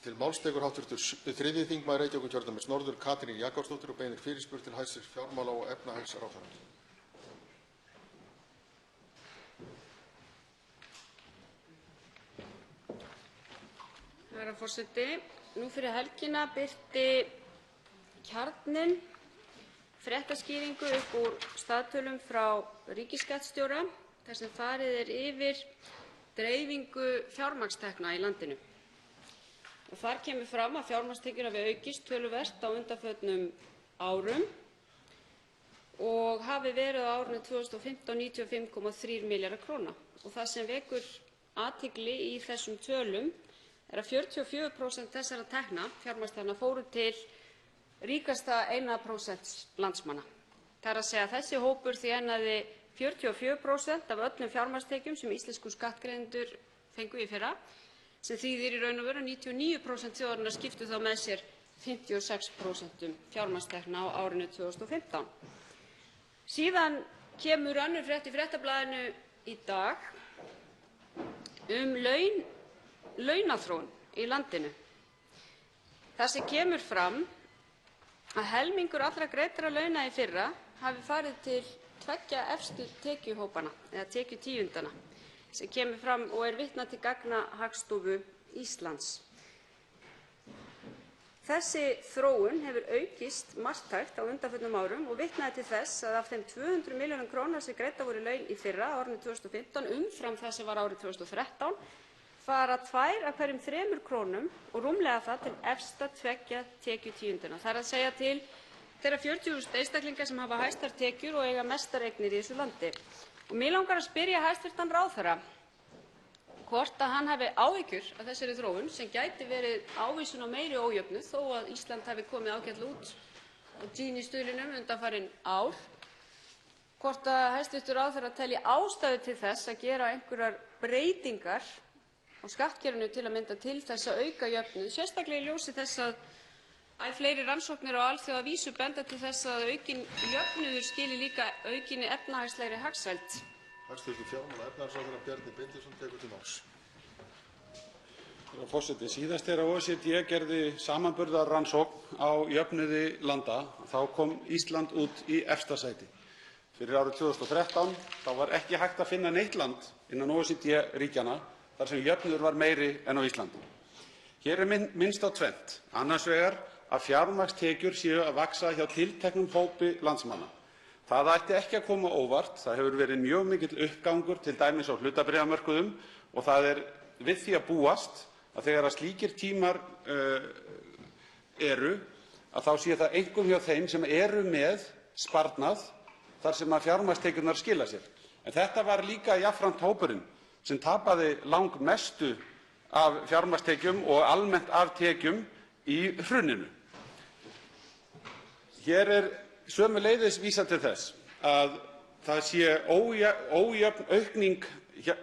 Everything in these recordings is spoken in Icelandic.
Til máls tekur hv. 3. þingmaður Reykjavíkurkjördæmis norður Katrín Jakobsdóttir og beinir fyrirspurn til hæstv. fjármála- og efnahagsráðherra. Herra forseti. Nú fyrir helgina birti Kjarninn fréttaskýringu upp úr staðtölum frá ríkisskattstjóra þar sem farið er yfir dreifingu fjármagnstekna í landinu. Þar kemur fram að fjármagnstekjur hafi aukist töluvert á undanförnum árum og hafi verið á árinu 2015 95,3 milljarðar kr. Það sem vekur athygli í þessum tölum er að 44% þessara tekna, fjármagnstekna, fóru til ríkasta 1% landsmanna. Það er að segja að þessi hópur þénaði 44% af öllum fjármagnstekjum sem íslenskur skattgreiðendur fengu í fyrra, sem þýðir í raun og veru að 99% þjóðarinnar skiptu þá með sér 56% fjármagnstekna á árinu 2015. Síðan kemur önnur frétt í Fréttablaðinu í dag launaþróun í landinu. Þar sem kemur fram að helmingur allra greiddra launa í fyrra hafi farið til tveggja efstu tekjuhópanna eða tekjutíundana, sem kemur fram og er vitnað til gagna Hagstofu Íslands. Þessi þróun hefur aukist marktækt á undanförnum árum og vitnaði til þess að af þeim 200 milljörðum kr. sem greiddar voru í laun í fyrra, á árinu 2015, umfram það sem var árið 2013, fara 2 af hverjum 3 krónum og rúmlega það til efsta tveggja tekjutíundana. Það er að segja til þeirra 40.000 einstaklinga sem hafa hæstar tekjur og eiga mestar eignir í þessu landi. Og mig langar að spyrja hæstv. Ráðherra hvort hann hafi áhyggjur af þessari þróun sem gæti verið ávísun á meiri ójöfnuð þó að Ísland hafi komið ágætlega út á Gini-stuðlinum undanfarin ár. Hvort að hæstv. Ráðherra telji ástæðu til þess að gera einhverjar breytingar á skattkerfinu til að mynda til þess að auka jöfnuð, sérstaklega í ljósi þess að æ fleiri rannsóknir á alþjóðavísu benda til þess að aukinn jöfnuður skili líka aukinni efnahagslegri hagsæld. Hæstv. fjármála- og efnahagsráðherra Bjarni Benediktsson tekur til máls. Herra forseti. Síðast þegar OECD gerði samanburðarrannsókn á jöfnuði landa þá kom Ísland út í efsta sæti. Fyrir árið 2013 var ekki hægt að finna neitt land innan OECD-ríkjanna þar sem jöfnuður var meiri en á Íslandi. Hér er minnst á tvennt, annars vegar að fjármagnstekjur séu að vaxa hjá tilteknum hópi landsmanna. Það ætti ekki að koma á óvart. Það hefur verið mjög mikill uppgangur til dæmis á hlutabréfamörkuðum og það er við því að búast að þegar slíkir tímar eru að þá sé það einkum hjá þeim sem eru með sparnað þar sem að fjármagnstekjurnar skila sér. En þetta var líka jafnframt hópurinn sem tapaði langmestu af fjármagnstekjum og almennt af tekjum í hruninu. Hér er sömuleiðis vísað til þess að það sé ójöfn aukning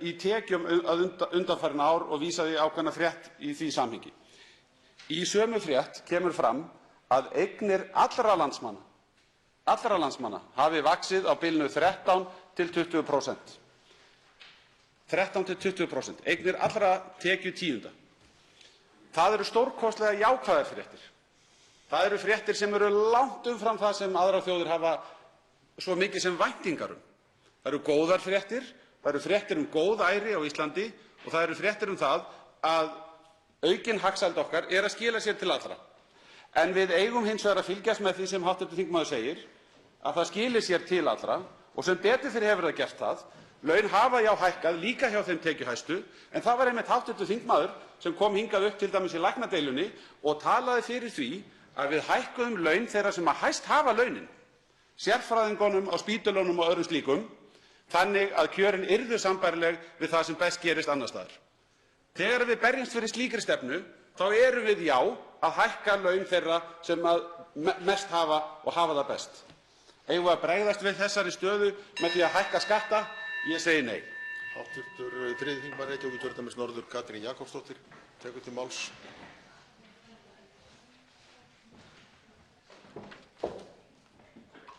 í tekjum undanfarin ár og vísað í ákveðna frétt í því samhengi. Í sömu frétt kemur fram að eignir allra landsmanna hafi vaxið á bilinu 13 til 20%. 13 til 20%, eignir allra tekjutíunda. Það eru stórkostlega jákvæðar fréttir. Það eru fréttir sem eru langt umfram það sem aðrar þjóðir hafa svo mikið sem væntingar um. Það eru góðar fréttir, það eru fréttir góðæri á Íslandi og það eru fréttir það að aukin hagsæld okkar er að skila sér til allra. En við eigum hins vegar að fylgjast með því sem hv. þingmaður segir, að það skili sér til allra og sem betur fyrir hefur það gert það. Laun hafa já hækkað líka hjá þeim tekjuhæstu, en það var einmitt hv. þingmaður sem kom hingað upp til dæmis í læknadeilunni og talaði fyrir því að við hækkuðum laun þeirra sem hæst hafa launin, sérfræðingunum á spítölunum og öðrum slíkum, þannig að kjörin yrðu sambærileg við það sem best gerist annars staðar. Þegar við berjumst fyrir slíkri stefnu þá erum við já að hækka laun þeirra sem mest hafa og hafa það best. Eigum við að bregðast við þessari stöðu með því að hækka skatta? Ég segi nei. Hv. 3. þingmaður Reykjavíkurkjördæmis norður Katrín Jakobsdóttir tekur til máls.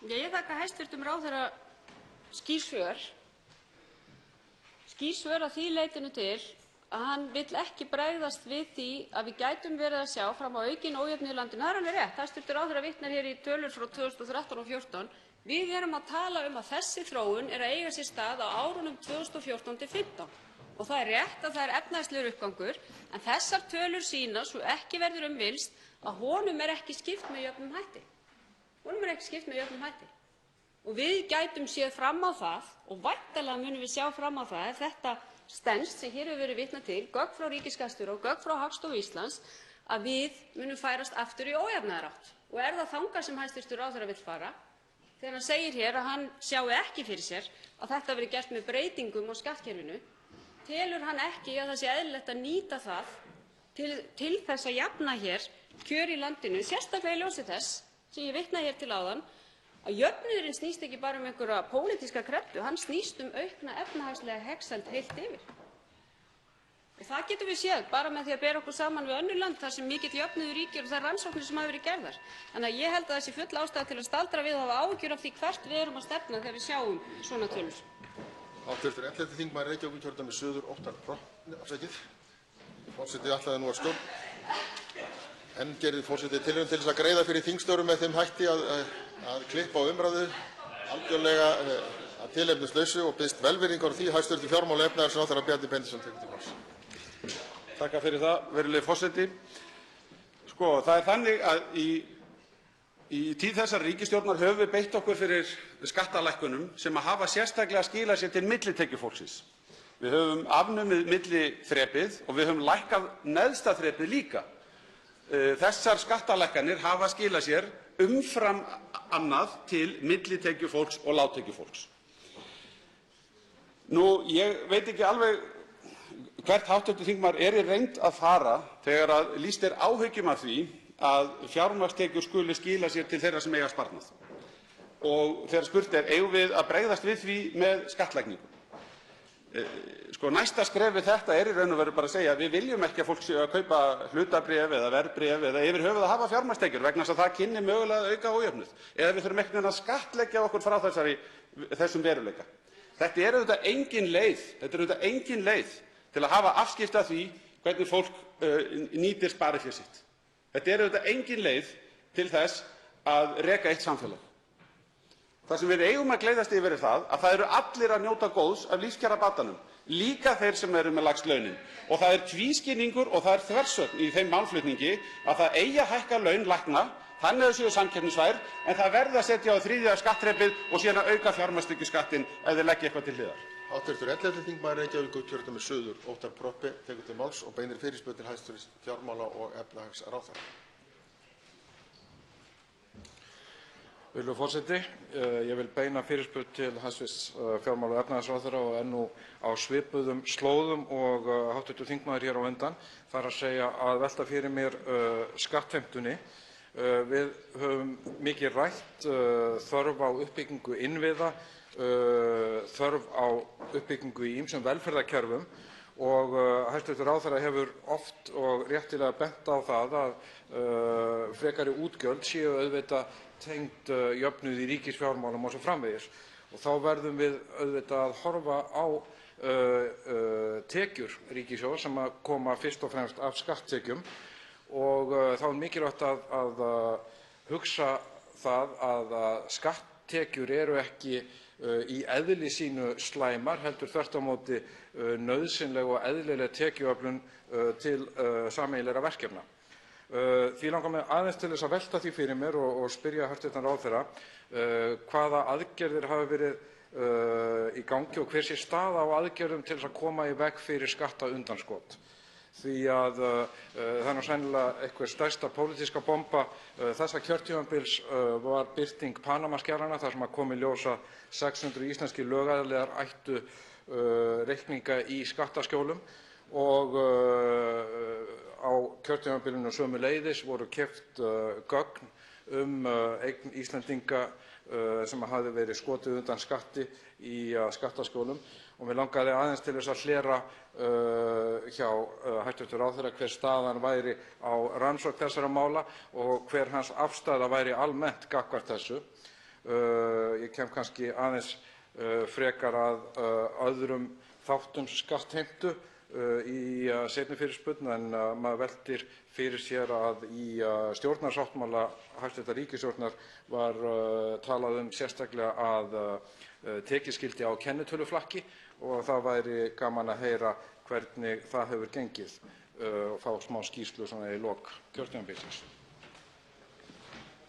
Ég þakka hæstv. Ráðherra skýr svör að því leytinu til að hann vill ekki bregðast við því að við gætum verið að sjá fram á aukinn ójöfnuð í landinu. Það er alveg rétt. Hæstv. ráðherra vitnar hér í tölur frá 2013 og 2014. Við erum að tala um að þessi þróun er að eiga sér stað á árunum 2014 til 2015. Og það er rétt að það er efnahagslegur uppgangur, en þessar tölur sýna, svo ekki verður um villst, að honum er ekki skipt með jöfnum hætti. Honum er ekki skipt með jöfnum hætti. Og við gætum séð fram á það, og væntanlega munum við sjá fram á það, ef þetta stenst sem hér hefur verið vitnað til, gögn frá ríkisskattstjóra og gögn frá Hagstofu Íslands, að við munum færast aftur í ójafnaðarátt. Og er það þangað sem hæstv. ráðherra vill fara, þegar hann segir hér að hann sjái ekki fyrir sér að þetta verði gert með breytingum á skattkerfinu? Telur hann ekki að það sé eðlilegt að nýta það til þess að jafna hér kjör í landinu, sérstaklega í ljósi þess sem ég vitnaði hér til áðan, að jöfnuðurinn snýst ekki bara um einhverja pólitíska kreppu, hann snýst um aukna efnahagslega hagsæld heilt yfir. Og það getum við séð bara með því að bera okkur saman við önnur lönd þar sem mikill jöfnuður ríkir og þær rannsóknir sem hafa verið gerðar. Þannig að ég held að það sé full ástæða til að staldra við og hafa áhyggjur af því hvert við erum að stefna þegar við sjáum svona tölur. Hv. 11. þingmaður Reykjavíkurkjördæmis suður, Óttarr Proppé. Forseti ætlaði nú að en gerði forseti tilraun til þess að greiða fyrir þingstörfum með þeim hætti að klippa á umræðu algjörlega að tilefnislausu og biðst velvirðingar á því. Hæstv. fjármála- og efnahagsráðherra Bjarni Benediktsson tekur til máls. Þakka fyrir það, virðulegi forseti. Það er þannig að í tíð þessar ríkisstjórnar höfum við beitt okkur fyrir skattalækkunum sem hafa sérstaklega skilað sér til millitekjufólksins. Við höfum afnumið milliþrepið og við höfum lækkað neðsta þrepið líka. Þessar skattalækkanir hafa skilað sér umfram annað til millitekjufólks og lágtekjufólks. Ég veit ekki alveg hvert hv. þingmaður er í reynd að fara þegar að lýst er áhyggjum af því að fjármagnstekjur skuli skila sér til þeirra sem eiga sparnað. Og þegar spurt er, eigum við að bregðast við því með skattlagningu? Næsta skref við þetta er í raun og veru bara að segja að við viljum ekki að fólk sé að kaupa hlutabréf eða verðbréf eða yfir höfuð að hafa fjármagnstekjur vegna þess að það kynni mögulega að auka ójöfnuð. Eða við þurfum einhvern veginn að skattleggja okkur frá þessum veruleika. Þetta er auðvitað engin leið til að hafa afskipti af því hvernig fólk nýtir sparifé sitt. Þetta er auðvitað engin leið til þess að reka eitt samfélag. Það sem við eigum að gleðjast yfir er það að það eru allir að njóta góðs af lífskjarabatanum, líka þeir sem eru með lægst launin. Og það er tvískinnungur og það er þversögn í þeim málflutningi að það eigi að hækka laun lækna, þannig að þau séu samkeppnisfær, en það verði að setja á þriðja skattþrepið og síðan að auka fjármagnstekjuskattinn ef þeir leggja eitthvað til hliðar. Hv. 11. þingmaður Reykjavíkurkjördæmis suður, Óttarr Proppé, tekur til máls og beinir fyrirspurn til hæstv. fjármála- og efnahagsráðherra. Virðulegur forseti. Ég vil beina fyrirspurn til hæstv. fjármála- og efnahagsráðherra og er nú á svipuðum slóðum og hv. þingmaður hér á undan. Það er að segja að velta fyrir mér skattheimtunni. Við höfum mikið rætt þörf á uppbyggingu innviða, þörf á uppbyggingu í ýmsum velferðarkerfum og hæstv. ráðherra hefur oft og réttilega bent á það að frekari útgjöld séu auðvitað tengd jöfnuði í ríkisfjármálum og svo framvegis. Og þá verðum við auðvitað að horfa á tekjur ríkissjóðs sem að koma fyrst og fremst af skatttekjum og þá er mikilvægt að hugsa það að skatttekjur eru ekki í eðli sínu slæmar, heldur þvert á móti nauðsynleg og eðlileg tekjuöflun til sameiginlegra verkefna. Því langar mig aðeins til þess að velta því fyrir mér og spyrja hæstv. ráðherra hvaða aðgerðir hafa verið í gangi og hver sé staða á aðgerðum til þess að koma í veg fyrir skattaundanskot. Því að það er nú sennilega einhver stærsta pólitíska bomba þessa kjörtímabils var birting Panama-skjalanna þar sem kom í ljós að 600 íslenskir lögaðilar ættu reikninga í skattaskjólum og á kjörtímabilinu sömuleiðis voru keypt gögn eign Íslendinga sem hafði verið skotið undan skatti í skattaskjólum og mig langaði aðeins til þess að hlera hjá hæstv. ráðherra hver staðan væri á rannsókn þessara mála og hver hans afstaða væri almennt gagnvart þessu. Ég kem kannski aðeins frekar að öðrum þáttum skattheimtu í seinni fyrirspurn, en maður veltir fyrir sér að í stjórnarsáttmála hæstv. Ríkisstjórnar var talað sérstaklega að tekið skyldi á kennitöluflakki og það væri gaman að heyra hvernig það hefur gengið og fá smá skýrslu svona í lok kjörtímabilsins.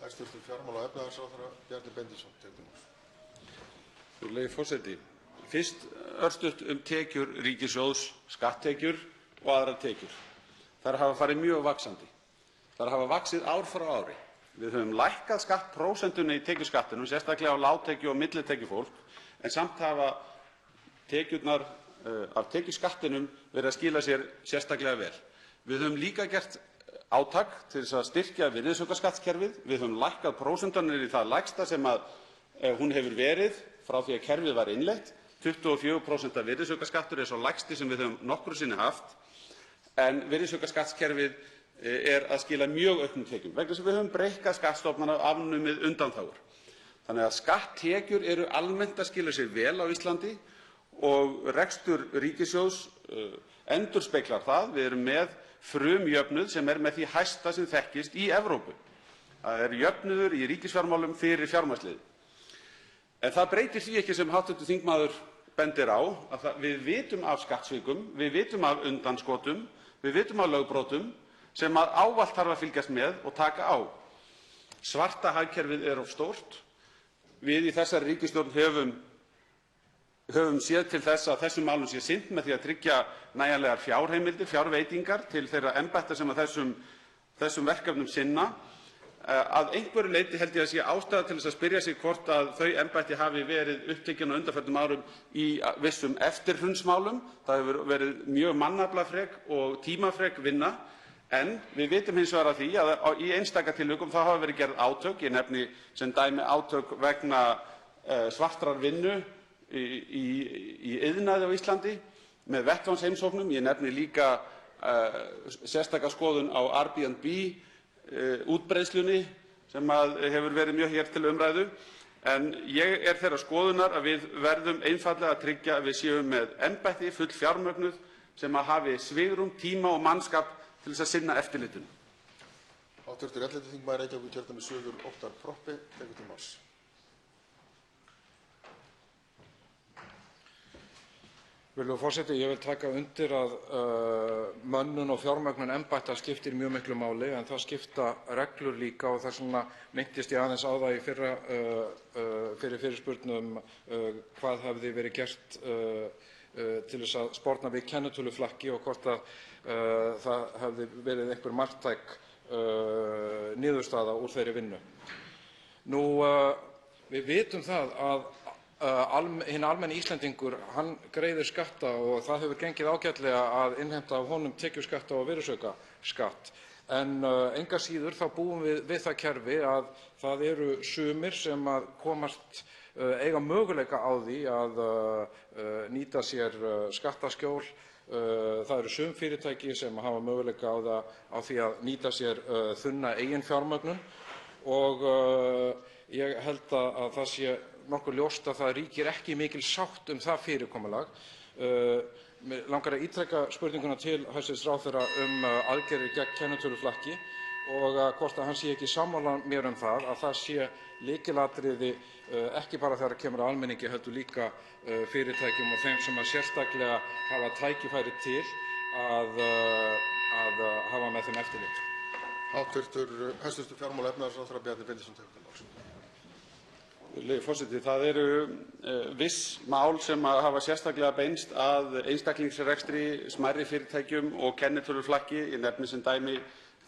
Hæstv. fjármála- og efnahagsráðherra Bjarni Benediktsson tekur til máls. Virðulegi forseti. Fyrst örstutt tekjur ríkissjóðs, skatttekjur og aðrar tekjur. Þær hafa farið mjög vaxandi. Þær hafa vaxið ár frá ári. Við höfum lækkað skattprósentuna í tekjuskattinum, sérstaklega á lágtekju- og millitekjufólk, en samt hafa tekjurnar af tekjuskattinum verið að skila sér sérstaklega vel. Við höfum líka gert átak til þess að styrkja virðisaukaskattskerfið. Við höfum lækkað prósentan niður í það lægsta sem hún hefur verið frá því að kerfið var innleitt. 24% virðisaukaskattur er sá lægsti sem við höfum nokkru sinni haft, en virðisaukaskattskerfið er að skila mjög auknum tekjum vegna þess að við höfum breikkað skattstofnana og afnumið undanþágur. Þannig að skatttekjur eru almennt að skila sér vel á Íslandi og rekstur ríkissjóðs endurspeglar það. Við erum með frumjöfnuð sem er með því hæsta sem þekkist í Evrópu. Það er jöfnuður í ríkisfjármálum fyrir fjármagnsliðið. En það breytir því ekki sem hv. þingmaður bendir á að við vitum af skattsvikum, við vitum af undanskotum, við vitum af lögbrotum sem ávallt þarf að fylgjast með og taka á. Svarta hagkerfið er of stórt. Við í þessari ríkisstjórn höfum séð til þess að þessum málum sé sinnt með því að tryggja nægjanlegar fjárheimildir, fjárveitingar til þeirra embætta sem þessum verkefnum sinna. Að einhverju leyti held ég að sé ástæða til þess að spyrja sig hvort að þau embætti hafi verið upptekin á undanförnum árum í vissum eftirhrunsmálum. Það hefur verið mjög mannaflafrek og tímafrek vinna, en við vitum hins vegar að því að í einstaka tilvikum þá hafa verið gerð átök. Ég nefni sem dæmi átök vegna svartrar vinnu í iðnaði á Íslandi með vettvangsheimsóknum. Ég nefni líka sérstaka skoðun á Airbnb útbreiðslunni sem hefur verið mjög hér til umræðu. En ég er þeirrar skoðunar að við verðum einfaldlega að tryggja að við séum með embætti fullfjármögnuð sem hafi svigrúm, tíma og mannskap til þess að sinna eftirlitinu. Hv. 11. þingmaður Reykjavíkurkjördæmis suður, Óttar Proppé, tekur til máls. Virðulegur forseti, ég vil taka undir að mönnun og fjármögnun embætta skiptir mjög miklu máli, en það skipta reglur líka og þess vegna minntist ég aðeins á það í fyrir fyrirspurnum hvað hefði verið gert til þess að sporna við kennitöluflakki og hvort að það hefði verið einhver marktæk niðurstaða úr þeirri vinnu. Nú, við vitum það að hinn almenni Íslendingur, hann greiðir skatta og það hefur gengið ágætlega að innheimta af honum tekjuskatta og virðisaukaskatt. En engu að síður þá búum við það kerfi að það eru sumir sem komast eiga möguleika á því að nýta sér skattaskjól. Það eru sum fyrirtæki sem hafa möguleika á því að nýta sér þunna eiginfjármögnun og ég held að það sé nokkuð ljóst að það ríkir ekki mikil sátt það fyrirkomulag. Mig langar að ítreka spurninguna til hæstv. ráðherra aðgerðir gegn kennitöluflakki og hvort að hann sé ekki sammála mér það að það sé lykilatriði ekki bara þegar kemur að almenningi heldur líka fyrirtækjum og þeim sem sérstaklega hafa tækifæri til að hafa með þeim eftirlit. Hæstv. fjármála- og efnahagsráðherra Bjarni Benediktsson tekur til máls. Virðulegi forseti, það eru viss mál sem hafa sérstaklega beinst að einstaklingsrekstri, smærri fyrirtækjum og kennitöluflakki. Ég nefni sem dæmi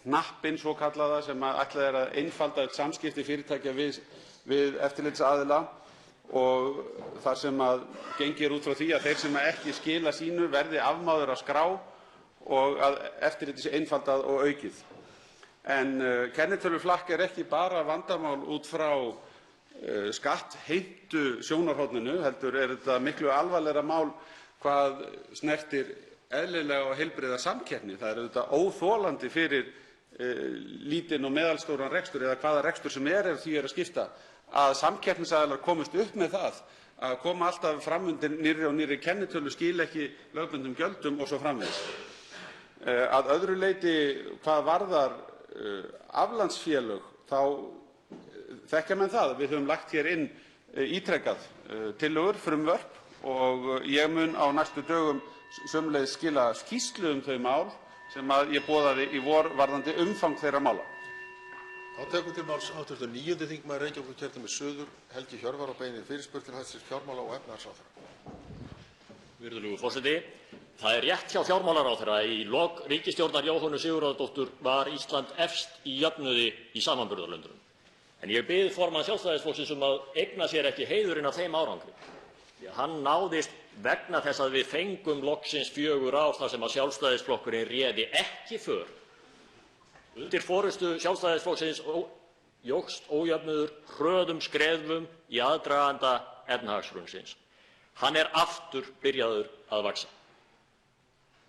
hnappinn svokallaða sem ætlað er að einfalda samskipti fyrirtækja við eftirlitsaðila og þar sem gengið út frá því að þeir sem ekki skila sínu verði afmáðir á skrá og að eftirlitið sé einfaldað og aukið. En kennitöluflakk er ekki bara vandamál út frá skattheimtu sjónarhorninu, heldur er þetta miklu alvarlegra mál hvað snertir eðlilega og heilbrigða samkeppni. Það er auðvitað óþolandi fyrir lítinn og meðalstóran rekstur eða hvaða rekstur sem er ef því er að skipta að samkeppnisaðilar komist upp með það að koma alltaf fram undir nýrri og nýrri kennitölu, skila ekki lögbundnum gjöldum og svo framvegis. Að öðru leyti, hvað varðar aflandsfélög, þá þekkja menn það. Við höfum lagt hér inn ítrekað tillögur, frumvörp, og ég mun á næstu dögum sömuleiðis skila skýrslu þau mál sem ég boðaði í vor varðandi umfang þeirra mála. Þá tekur til máls hv. 9. þingmaður Reykjavíkurkjördæmis suður, Helgi Hjörvar, og beinir fyrirspurn til hæstv. fjármála- og efnahagsráðherra. Virðulegur forseti. Það er rétt hjá fjármálaráðherra að í lok ríkisstjórnar Jóhönnu Sigurðardóttur var Ísland efst í jöfnuði í samanburðarlöndunum. En ég bið formann Sjálfstæðisflokksins að eigna sér ekki heiðurinn af þeim árangri. Því að hann náðist vegna þess að við fengum loksins 4 ár þar sem að Sjálfstæðisflokkurinn réði ekki för. Undir forystu Sjálfstæðisflokksins jókst ójöfnuður hröðum skrefum í aðdraganda efnahagshrunsins. Hann er aftur byrjaður að vaxa.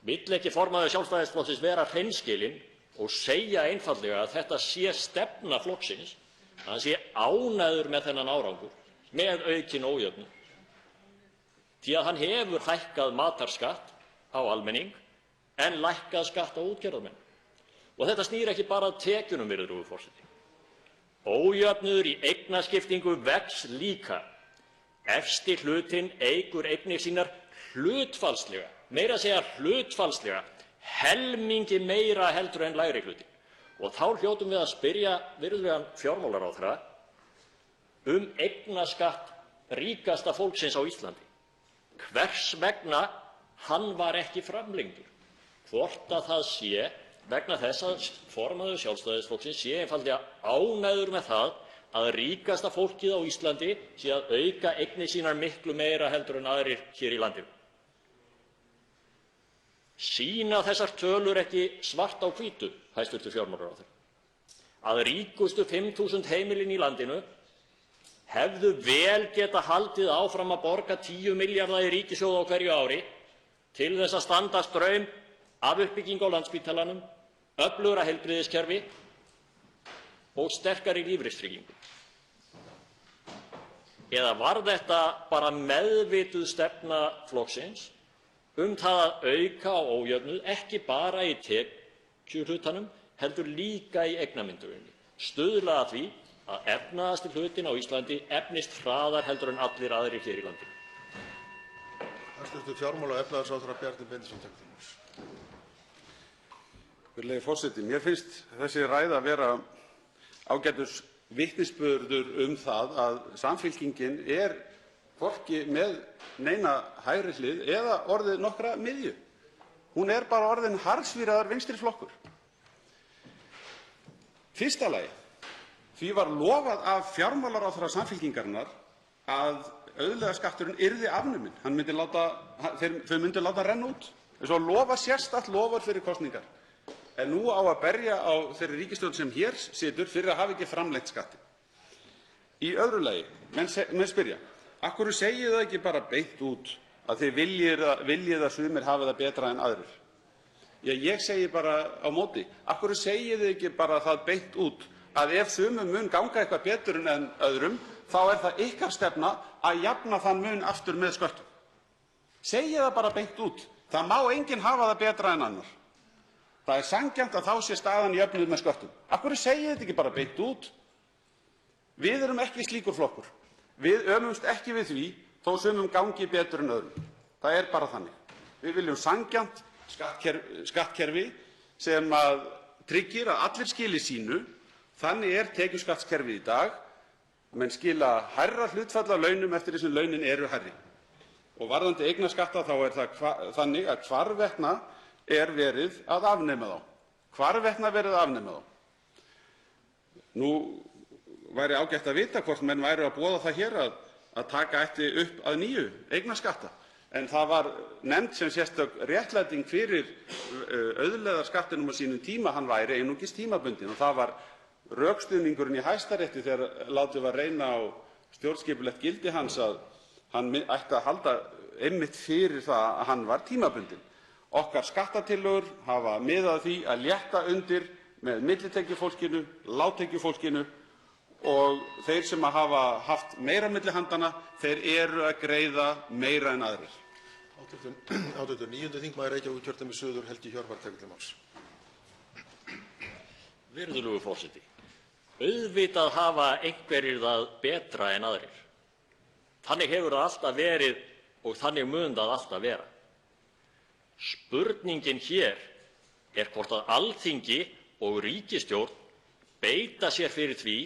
Vill ekki formaður Sjálfstæðisflokksins vera hreinskilinn og segja einfaldlega að þetta sé stefna flokksins, að hann sé ánægður með þennan árangur, með aukin ójöfnuð? Því að hann hefur hækkað matarskatt á almenning en lækkað skatt á útgerðarmenn. Og þetta snýr ekki bara að tekjunum, virðulegur forseti. Ójöfnuður í eignaskiptingu vex líka. Efsti hlutinn eykur eignir sínar hlutfallslega, meira að segja hlutfallslega, helmingi meira heldur en lægri hluti. Og þá hljótum við að spyrja virðulegan fjármálaráðherra eignaskatt ríkasta fólksins á Íslandi. Hvers vegna hann var ekki framlengdur? Hvort að það sé vegna þess að formaður Sjálfstæðisflokksins sé einfaldlega ánægður með það að ríkasta fólkið á Íslandi sé að auka eignir sínar miklu meira heldur en aðrir hér í landinu. Sýna þessar tölur ekki svart á hvítu, hæstv. fjármálaráðherra, að ríkustu 5.000 heimilin í landinu hefðu vel geta haldið áfram að borga 10 milljarða í ríkissjóð á hverju ári til þess að standa straum af uppbyggingu á Landspítalanum, öflugra heilbrigðiskerfi og sterkari lífeyristryggingu? Eða var þetta bara meðvituð stefna flokksins það að auka á ójöfnuð, ekki bara í tekjuhlutanum heldur líka í eignamynduninni, stuðla að því að efnaðasti hlutinn á Íslandi efnist hraðar heldur en allir aðrir hér í landinu? Hæstv. fjármála- og efnahagsráðherra Bjarni Benediktsson tekur til máls. Virðulegi forseti, mér finnst þessi ræða vera ágætur vitnisburður það að Samfylkingin er hvorki með neina hægri hlið eða orðið nokkra miðju. Hún er bara orðin harðsvíraður vinstri flokkur. Fyrsta lagi, því var lofað af fjármálaráðherra Samfylkingarinnar að auðlegðarskatturinn yrði afnuminn. Þau myndu láta renna út, eins og lofa sérstakt loforð fyrir kosningar. En nú á að berja á þeirri ríkisstjórn sem hér situr fyrir að hafa ekki framlengt skattinn. Í öðru lagi, menn spyrja, af hverju segið þið ekki bara beint út að þið viljið að sumir hafi það betra en aðrir? Ég segi bara á móti, af hverju segið þið ekki bara það beint út að ef sumum mun ganga eitthvað betur en öðrum, þá er það ykkar stefna að jafna þann mun aftur með sköttum? Segið það bara beint út. Það má enginn hafa það betra en annar. Það er sanngjarnt að þá sé staðan jöfnuð með sköttum. Af hverju segið þið ekki bara beint út? Við erum ekki slíkur flokkur. Við ömumst ekki við því þó sumum gangi betur en öðrum. Það er bara þannig. Við viljum sanngjarnt skattkerfi sem að tryggir að allir skili sínu. Þannig er tekjuskattskerfið í dag. Menn skila hærra hlutfall af launum eftir því sem launin eru hærri. Og varðandi eignaskatta þá er það þannig að hvarvetna er verið að afnema þá. Hvarvetna verið að afnema þá. Nú væri ágætt að vita hvort menn væru að boða það hér að taka ætti upp að nýju eignaskatta. En það var nefnd sem sérstök réttlæting fyrir auðlegðarskattinum á sínum tíma, hann væri einungis tímabundinn, og það var rökstuðningurinn í Hæstarétti þegar látið var reyna á stjórnskipulegt gildi hans að hann ætti að halda einmitt fyrir það að hann var tímabundinn. Okkar skattatillögur hafa miðað að því að létta undir með millitekjufólkinu, lágtekjufólkinu og þeir sem hafa haft meira milli handanna, þeir eru að greiða meira en aðrir. Hv. 9. þingmaður Reykjavíkurkjördæmis suður, Helgi Hjörvar, tekur til máls. Virðulegur forseti. Auðvitað hafa einhverjir það betra en aðrir. Þannig hefur það alltaf verið og þannig mun það alltaf vera. Spurningin hér er hvort að Alþingi og ríkisstjórn beita sér fyrir því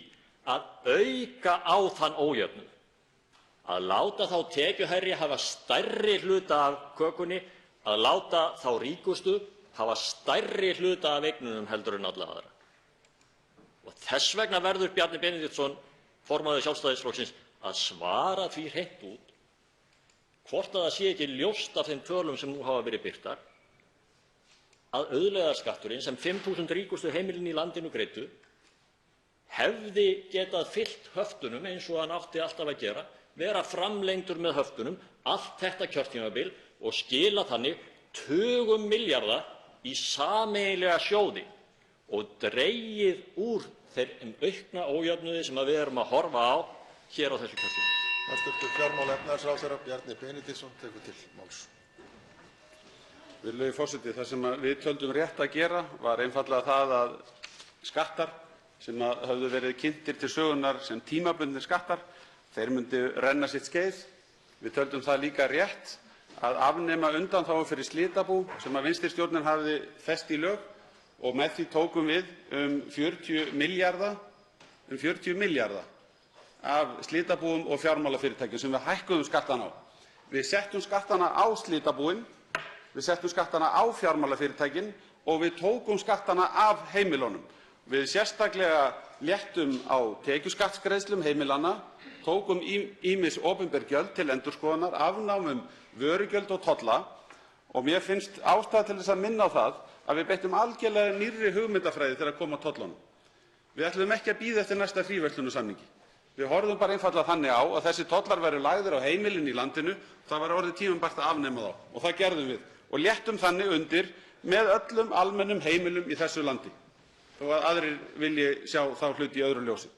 að auka á þann ójöfnuð, að láta þá tekjuhærri hafa stærri hluta af kökunni, að láta þá ríkustu hafa stærri hluta af eignunum heldur en alla aðra. Og þess vegna verður Bjarni Benediktsson, formaður Sjálfstæðisflokksins, að svara því hreint út hvort að það sé ekki ljóst af þeim tölum sem nú hafa verið birtar að auðlegðarskatturinn sem 5.000 ríkustu heimilin í landinu greiddu hefði getað fyllt höftunum eins og hann átti alltaf að gera, vera framlengdur með höftunum allt þetta kjörtímabil og skila þannig tugum milljarða í sameiginlega sjóði og dregið úr þeim aukna ójöfnuði sem við erum að horfa á hér á þessu kjörtímabili. Hæstv. fjármála- og efnahagsráðherra Bjarni Benediktsson tekur til máls. Virðulegi forseti, það sem við töldum rétt að gera var einfaldlega það að skattar sem höfðu verið kynntir til sögunnar sem tímabundnir skattar, þeir myndu renna sitt skeið. Við töldum það líka rétt að afnema undanþágu fyrir slitabú sem vinstri stjórnin hafði fest í lög og með því tókum við 40 milljarða af slitabúum og fjármálafyrirtækjum sem við hækkuðum skattana á. Við settum skattana á slitabúin, við settum skattana á fjármálafyrirtækin og við tókum skattana af heimilunum. Við sérstaklega léttum á tekjuskattsgreiðslum heimilanna, tókum ýmis opinber gjöld til endurskoðunar, afnámum vörugjöld og tolla og mér finnst ástæða til þess að minna á það að við beittum algerlega nýrri hugmyndafræði þegar kom að tollunum. Við ætluðum ekki að bíða eftir næsta fríverslunarsamningi. Við horfðum bara einfaldlega þannig á að þessi tollar væru lagðir á heimilin í landinu, það var orðið tímabært að afnema þá og það gerðum við og léttum þannig undir með öllum almennum heimilum í þessu landi, þó að aðrir vilji sjá þá hluti í öðru ljósi.